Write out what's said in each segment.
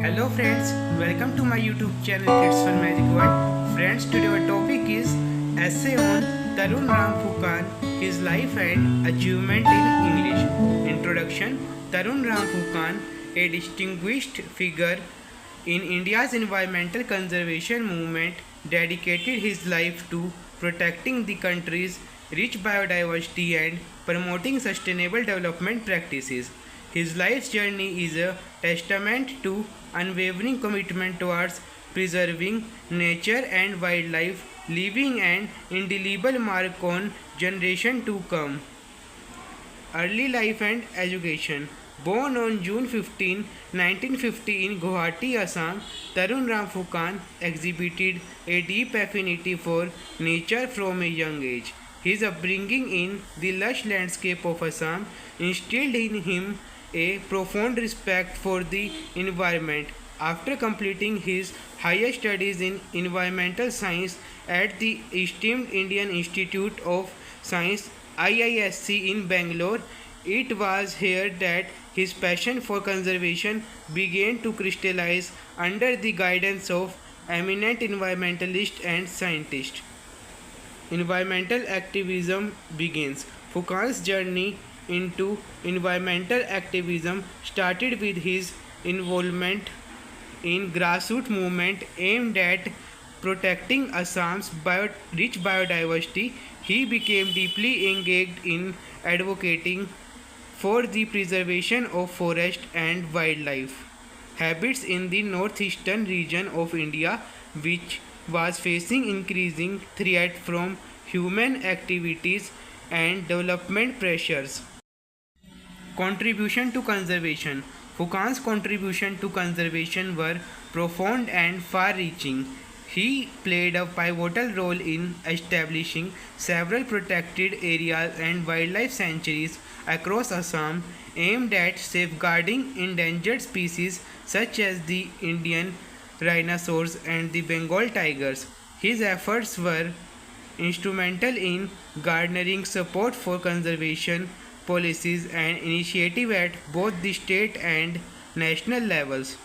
Hello friends, welcome to my YouTube channel Kids Fun Magic World. Friends, today our topic is essay on Tarun Ram Phukan, his life and achievement in English. Introduction. Tarun Ram Phukan, a distinguished figure in India's environmental conservation movement, dedicated his life to protecting the country's rich biodiversity and promoting sustainable development practices. His life's journey is a testament to unwavering commitment towards preserving nature and wildlife, leaving an indelible mark on generation to come. Early life and education. Born on June 15, 1950 in Guwahati, Assam, Tarun Ram Phukan exhibited a deep affinity for nature from a young age. His upbringing in the lush landscape of Assam instilled in him a profound respect for the environment. After completing his higher studies in environmental science at the esteemed Indian Institute of Science IISC in Bangalore, it was here that his passion for conservation began to crystallize under the guidance of eminent environmentalists and scientists. Environmental activism begins. Foucault's journey into environmental activism started with his involvement in grassroots movement aimed at protecting Assam's rich biodiversity. He became deeply engaged in advocating for the preservation of forest and wildlife habits in the northeastern region of India, which was facing increasing threat from human activities and development pressures. Contribution to conservation. Foucault's contribution to conservation were profound and far-reaching. He played a pivotal role in establishing several protected areas and wildlife sanctuaries across Assam aimed at safeguarding endangered species such as the Indian rhinoceros and the Bengal tigers. His efforts were instrumental in garnering support for conservation policies and initiatives at both the state and national levels.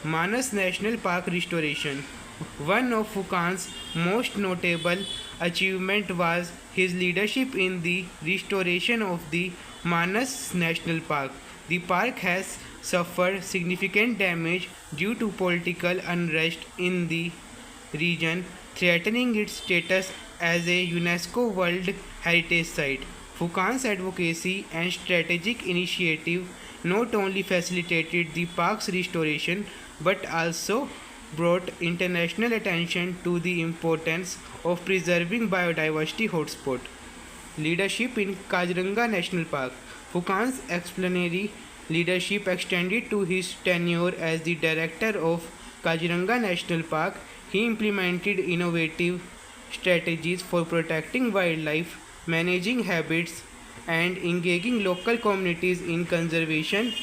Manas National Park restoration. One of Foucault's most notable achievements was his leadership in the restoration of the Manas National Park. The park has suffered significant damage due to political unrest in the region, threatening its status as a UNESCO World Heritage Site. Foucault's advocacy and strategic initiative not only facilitated the park's restoration but also brought international attention to the importance of preserving biodiversity hotspot. Leadership in Kaziranga National Park. Foucault's exemplary leadership extended to his tenure as the director of Kaziranga National Park. He implemented innovative strategies for protecting wildlife, managing habits, and engaging local communities in conservation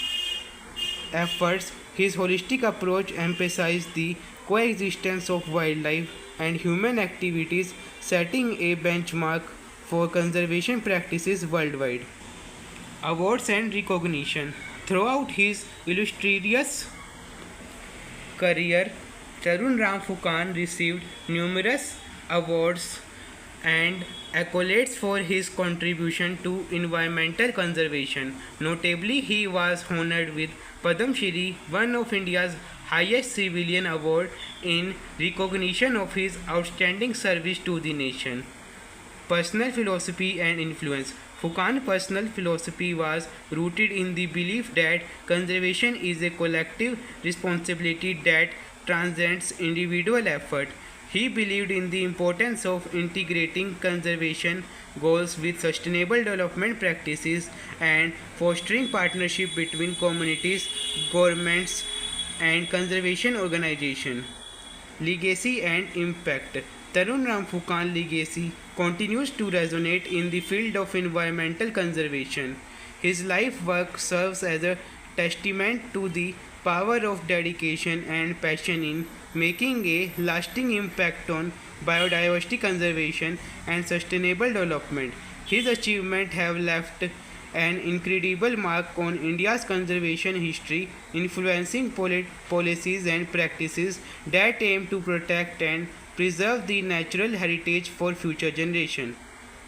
efforts. His holistic approach emphasized the coexistence of wildlife and human activities, setting a benchmark for conservation practices worldwide. Awards and recognition. Throughout his illustrious career, Tarun Ram Phukan received numerous awards and accolades for his contribution to environmental conservation. Notably, he was honored with Padam Shri, one of India's highest civilian award, in recognition of his outstanding service to the nation. Personal philosophy and influence. Foucault's personal philosophy was rooted in the belief that conservation is a collective responsibility that transcends individual effort. He believed in the importance of integrating conservation goals with sustainable development practices and fostering partnership between communities, governments, and conservation organizations. Legacy and impact. Tarun Ram Phukan's legacy continues to resonate in the field of environmental conservation. His life work serves as a testament to the power of dedication and passion in making a lasting impact on biodiversity conservation and sustainable development. His achievements have left an incredible mark on India's conservation history, influencing policies and practices that aim to protect and preserve the natural heritage for future generations.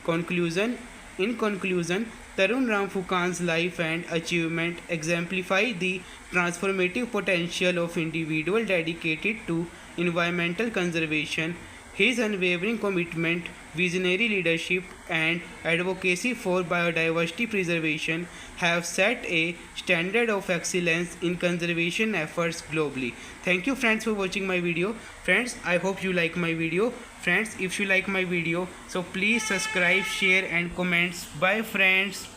Conclusion In conclusion, Tarun Ram Phukan's life and achievement exemplify the transformative potential of individual dedicated to environmental conservation. His unwavering commitment, visionary leadership, and advocacy for biodiversity preservation have set a standard of excellence in conservation efforts globally. Thank you friends for watching my video. Friends, I hope you like my video. Friends, if you like my video, so please subscribe, share and comments. Bye friends.